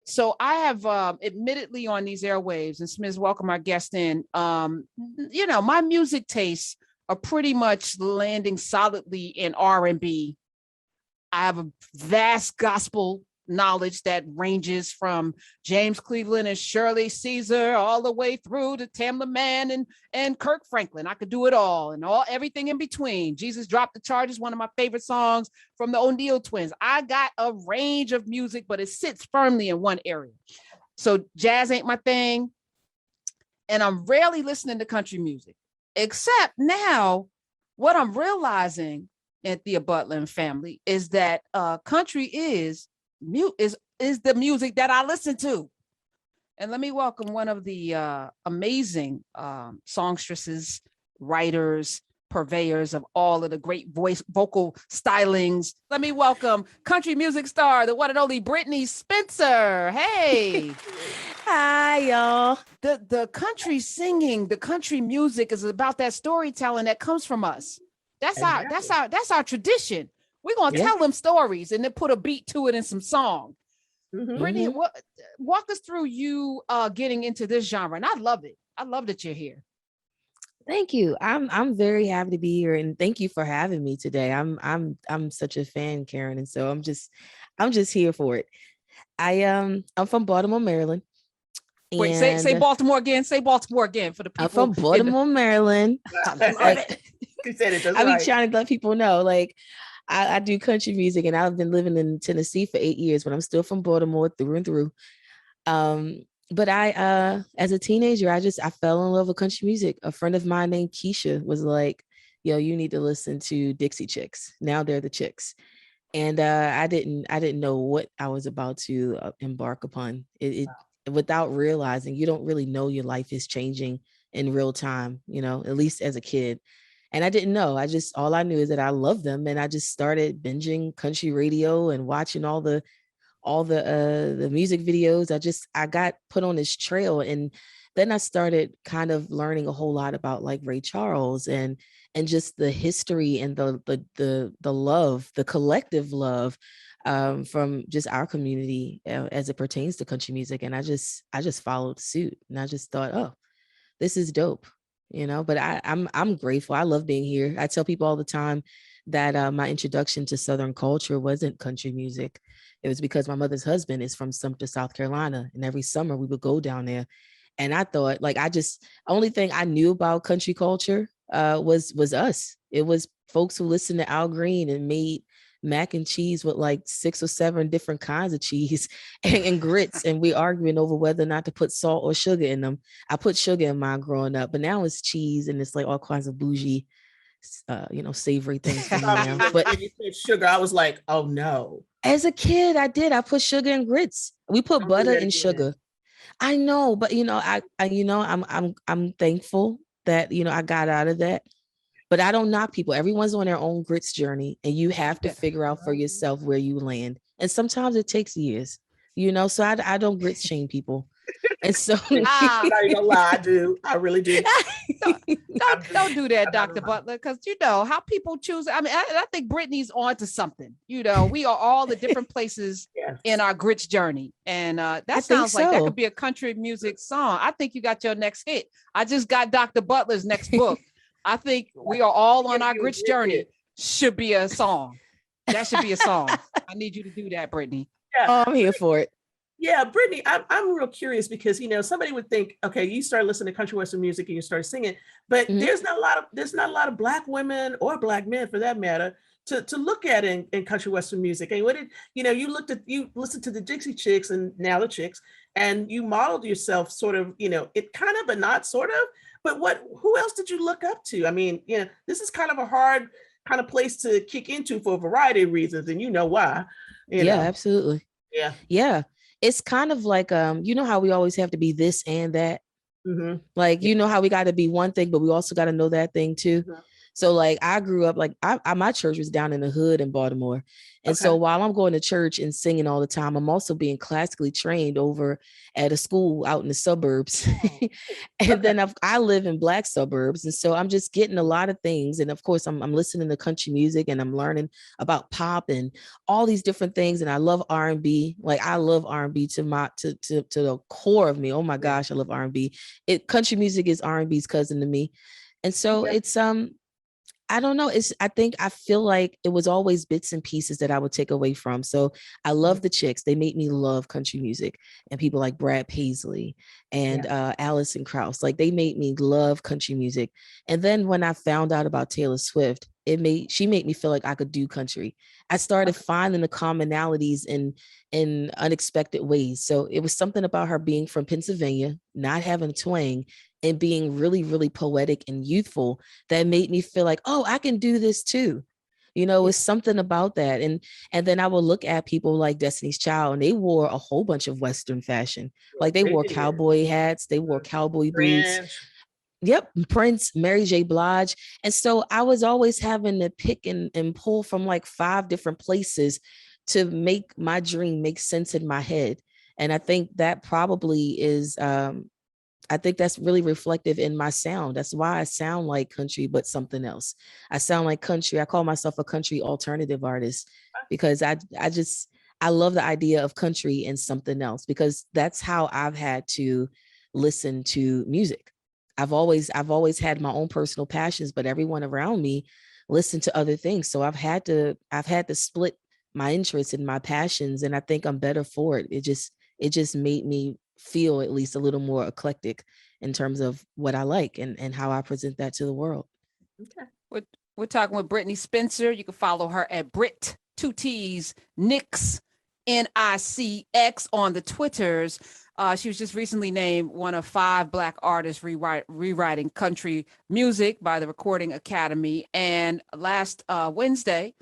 So I have admittedly on these airwaves, and Smith, welcome our guest in. My music tastes are pretty much landing solidly in R&B. I have a vast gospel knowledge that ranges from James Cleveland and Shirley Caesar all the way through to Tamla Mann and Kirk Franklin. I could do it all and everything in between. Jesus Dropped the Charges, one of my favorite songs from the O'Neill twins. I got a range of music, but it sits firmly in one area. So jazz ain't my thing. And I'm rarely listening to country music, except now what I'm realizing, Anthea Butler and family, is that country is the music that I listen to. And let me welcome one of the amazing songstresses, writers, purveyors of all of the great vocal stylings. Let me welcome country music star, the one and only Brittney Spencer. Hey. Hi, y'all. The country singing, the country music is about that storytelling that comes from us. That's our tradition. We're gonna tell them stories and then put a beat to it and some song. Brittney, walk us through you getting into this genre, and I love it. I love that you're here. Thank you. I'm very happy to be here, and thank you for having me today. I'm such a fan, Karen, and so I'm just here for it. I'm from Baltimore, Maryland. Wait, say Baltimore again. Say Baltimore again for the people. I'm from Baltimore, Maryland. You said it just I be right. trying to let people know, like, I do country music, and I've been living in Tennessee for 8 years, but I'm still from Baltimore through and through. But I, as a teenager, I fell in love with country music. A friend of mine named Keisha was like, yo, you need to listen to Dixie Chicks. Now they're the Chicks. And I didn't know what I was about to embark upon. It without realizing, you don't really know your life is changing in real time, at least as a kid. And I didn't know. All I knew is that I loved them. And I just started binging country radio and watching all the music videos. I got put on this trail. And then I started kind of learning a whole lot about like Ray Charles and just the history and the love, the collective love from just our community as it pertains to country music. And I just followed suit, and I just thought, oh, this is dope. But I'm grateful. I love being here. I tell people all the time that my introduction to Southern culture wasn't country music. It was because my mother's husband is from Sumter, South Carolina. And every summer we would go down there. And I thought, only thing I knew about country culture was us. It was folks who listened to Al Green and made mac and cheese with like 6 or 7 different kinds of cheese and grits, and we arguing over whether or not to put salt or sugar in them. I put sugar in mine growing up, but now it's cheese, and it's like all kinds of bougie savory things for me now. But when you said sugar, I was like, oh no. As a kid, I put sugar in grits. We put butter and sugar. I know, but I'm thankful that I got out of that. But I don't knock people. Everyone's on their own grits journey, and you have to figure out for yourself where you land. And sometimes it takes years, so I don't grits shame people. And so I'm not even gonna lie, I do. I really do. Don't do that, Dr. Butler, because how people choose. I mean, I think Brittney's on to something. We are all the different places in our grits journey. And that sounds like that could be a country music song. I think you got your next hit. I just got Dr. Butler's next book. I think we are all on our grits journey. Should be a song. That should be a song. I need you to do that, Brittney. Yeah. Oh, I'm here for it. Yeah, Brittney, I'm real curious because somebody would think, okay, you started listening to country western music and you started singing, but there's not a lot of Black women or Black men, for that matter, to look at in country western music. And what did you listened to the Dixie Chicks and now the Chicks, and you modeled yourself sort of, it kind of, but not sort of. But who else did you look up to? I mean, this is kind of a hard kind of place to kick into for a variety of reasons, and you know why. Yeah, absolutely. Yeah. Yeah. It's kind of like, how we always have to be this and that. Mm-hmm. Like, how we got to be one thing, but we also got to know that thing too. Mm-hmm. So like I grew up like my church was down in the hood in Baltimore. And so Okay. while I'm going to church and singing all the time, I'm also being classically trained over at a school out in the suburbs. And Okay. then I live in Black suburbs. And so I'm just getting a lot of things. And of course, I'm listening to country music and I'm learning about pop and all these different things. And I love R&B. Like I love R&B to the core of me. Oh my Yeah. gosh, I love R&B. Country music is R&B's cousin to me. And so Okay. it's I don't know. I feel like it was always bits and pieces that I would take away from. So I love the Chicks. They made me love country music, and people like Brad Paisley and Alison Krauss. Like they made me love country music. And then when I found out about Taylor Swift, she made me feel like I could do country. I started finding the commonalities in unexpected ways. So it was something about her being from Pennsylvania, not having a twang, and being really, really poetic and youthful that made me feel like, oh, I can do this too. You know, it's something about that. And then I would look at people like Destiny's Child, and they wore a whole bunch of Western fashion. Like they They wore did. cowboy hats, they wore cowboy boots. French. Yep, Prince, Mary J. Blige. And so I was always having to pick and pull from like 5 different places to make my dream make sense in my head. And I think that probably is I think that's really reflective in my sound. That's why I sound like country, but something else. I sound like country. I call myself a country alternative artist because I love the idea of country and something else, because that's how I've had to listen to music. I've always had my own personal passions, but everyone around me listened to other things. So I've had to split my interests and my passions, and I think I'm better for it. It just made me feel at least a little more eclectic in terms of what I like and how I present that to the world. Okay. We're talking with Brittney Spencer. You can follow her at Brit, 2 T's, Nix, NICX on the Twitters. She was just recently named one of 5 Black artists rewriting country music by the Recording Academy. And last Wednesday,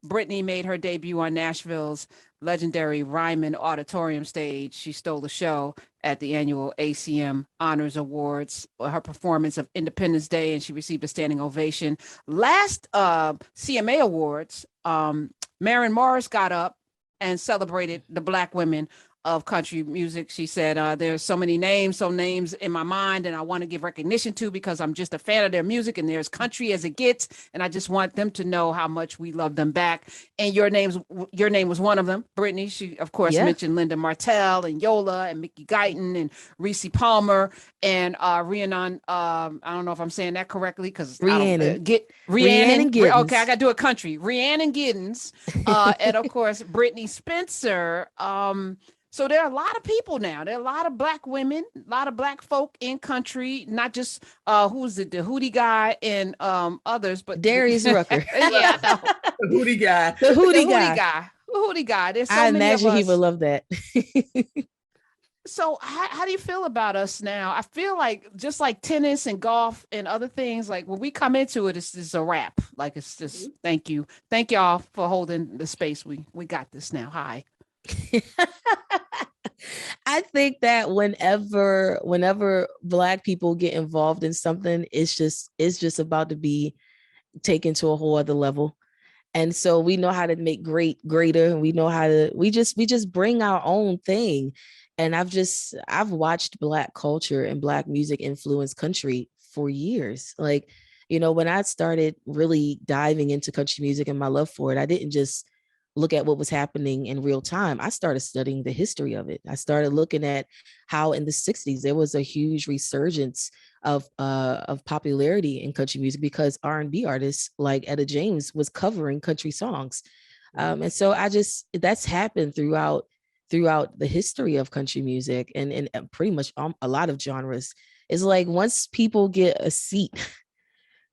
Brittney made her debut on Nashville's legendary Ryman Auditorium stage. She stole the show at the annual ACM Honors Awards, her performance of Independence Day, and she received a standing ovation. Last CMA Awards, Maren Morris got up and celebrated the Black women of country music. She said, there's so many names in my mind, and I want to give recognition to because I'm just a fan of their music, and there's country as it gets, and I just want them to know how much we love them back. And your name was one of them, Brittney. She, of course, mentioned Linda Martell and Yola and Mickey Guyton and Reese Palmer and Rhiannon. I don't know if I'm saying that correctly because Rhiannon. Rhiannon Giddens. Okay, I got to do a country. Rhiannon Giddens, and of course Brittney Spencer. So there are a lot of people now. There are a lot of Black women, a lot of Black folk in country, not just who's it, the Hootie guy and others, but Darius Rucker. Yeah, The Hootie guy. The Hootie guy. There's so I many imagine of us. he would love that. So how do you feel about us now? I feel like just like tennis and golf and other things, like when we come into it, it's just a wrap. Like it's just thank y'all for holding the space. We got this now. Hi. I think that whenever Black people get involved in something, it's just about to be taken to a whole other level. And so we know how to make greater. We know how to, we just bring our own thing. And I've watched Black culture and Black music influence country for years. Like, when I started really diving into country music and my love for it, I didn't just look at what was happening in real time. I started studying the history of it. I started looking at how in the 60s there was a huge resurgence of popularity in country music because R&B artists like Etta James was covering country songs. And so that's happened throughout the history of country music and pretty much a lot of genres. It's like once people get a seat,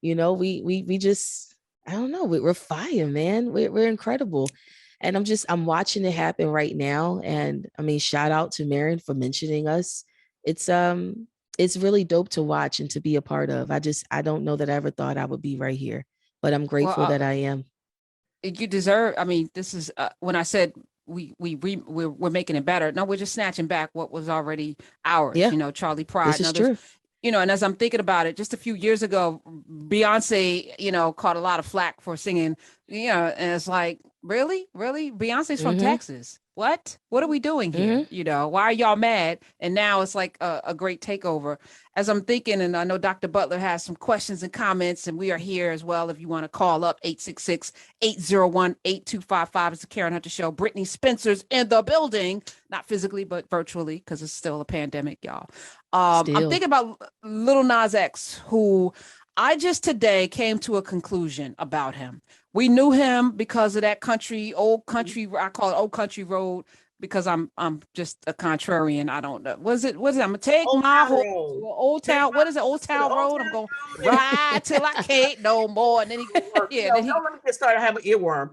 we just, I don't know, we're fire, man. We're incredible. And I'm watching it happen right now. And I mean, shout out to Maren for mentioning us. It's really dope to watch and to be a part of. I don't know that I ever thought I would be right here, but I'm grateful that I am. You deserve, I mean, this is when I said we're making it better. No, we're just snatching back what was already ours. Yeah. Charlie Pride This is and others. true. and as I'm thinking about it, just a few years ago, Beyonce, caught a lot of flack for singing, and it's like, really? Beyonce's from Texas. What are we doing here? Why are y'all mad? And now it's like a great takeover. As I'm thinking, and I know Dr. Butler has some questions and comments, and we are here as well. If you want to call up 866-801-8255, it's the Karen Hunter Show. Brittney Spencer's in the building, not physically, but virtually, because it's still a pandemic, y'all. I'm thinking about Lil Nas X, who I just today came to a conclusion about him. We knew him because of that old country, I call it Old Country Road, because I'm just a contrarian. I don't know. Was it? I'm gonna take my whole Old Town. What is it? Old Town Road. I'm gonna ride till I can't no more. And then he, don't let me get started. I have an earworm.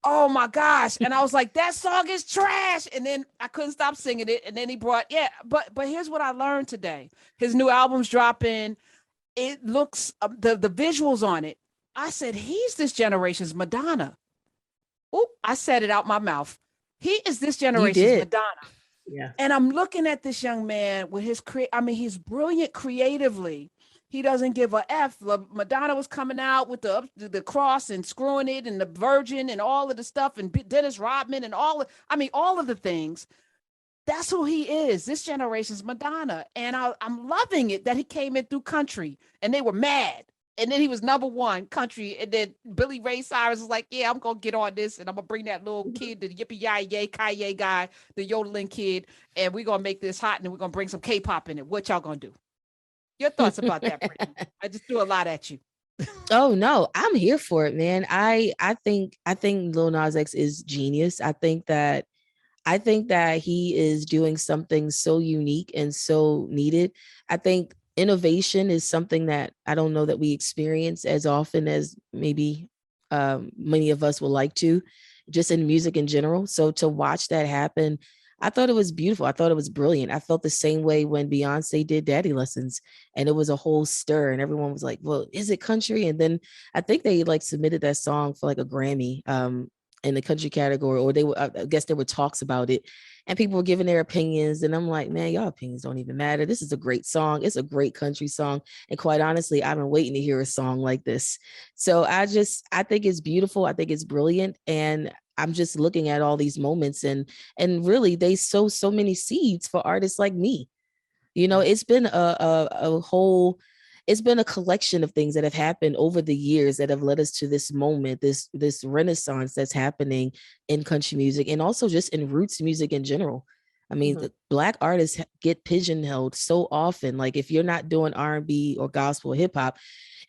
Oh my gosh. And I was like, that song is trash. And then I couldn't stop singing it. And then he brought, but here's what I learned today. His new album's dropping. It looks, the visuals on it. I said, he's this generation's Madonna. Oh, I said it out my mouth. He is this generation's Madonna. Yeah. And I'm looking at this young man with his he's brilliant creatively. He doesn't give a F. Madonna was coming out with the cross and screwing it and the Virgin and all of the stuff, and Dennis Rodman and all of the things. That's who he is. This generation's Madonna. And I'm loving it that he came in through country and they were mad. And then he was #1 country. And then Billy Ray Cyrus was like, yeah, I'm going to get on this. And I'm going to bring that little kid, the yippee-yi-yay, Kanye guy, the yodeling kid. And we're going to make this hot. And we're going to bring some K-pop in it. What y'all going to do? Your thoughts about that, Brittney? I just threw a lot at you. Oh no, I'm here for it, man. I think Lil Nas X is genius. I think that he is doing something so unique and so needed. I think innovation is something that I don't know that we experience as often as maybe many of us would like to, just in music in general. So to watch that happen, I thought it was beautiful. I thought it was brilliant. I felt the same way when Beyonce did Daddy Lessons, and it was a whole stir, and everyone was like, well, is it country? And then I think they like submitted that song for like a Grammy in the country category, or I guess there were talks about it, and people were giving their opinions. And I'm like, man, y'all opinions don't even matter. This is a great song. It's a great country song. And quite honestly, I've been waiting to hear a song like this. So I think it's beautiful. I think it's brilliant. And I'm just looking at all these moments, and really they sow so many seeds for artists like me. It's been it's been a collection of things that have happened over the years that have led us to this moment, this renaissance that's happening in country music, and also just in roots music in general. I mean, the Black artists get pigeonholed so often. Like if you're not doing R&B or gospel or hip hop,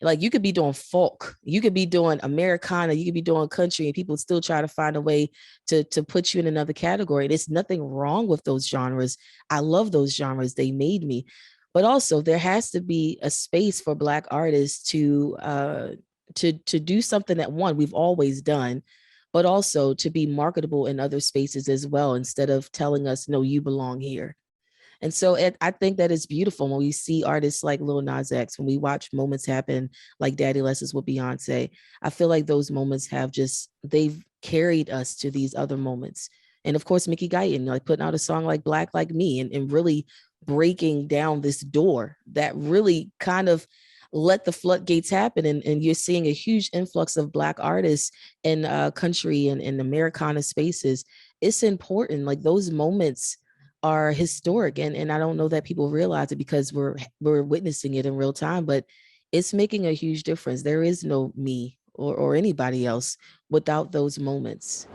like you could be doing folk, you could be doing Americana, you could be doing country, and people still try to find a way to put you in another category. There's nothing wrong with those genres. I love those genres. They made me. But also there has to be a space for Black artists to do something that, one, we've always done, but also to be marketable in other spaces as well, instead of telling us, no, you belong here. And so I think that it's beautiful when we see artists like Lil Nas X, when we watch moments happen like Daddy Lessons with Beyonce. I feel like those moments they've carried us to these other moments. And of course, Mickey Guyton, like putting out a song like Black Like Me, and really breaking down this door that really kind of let the floodgates happen. And you're seeing a huge influx of Black artists in country and in Americana spaces. It's important. Like those moments are historic, and I don't know that people realize it because we're witnessing it in real time, but it's making a huge difference. There is no me or anybody else without those moments.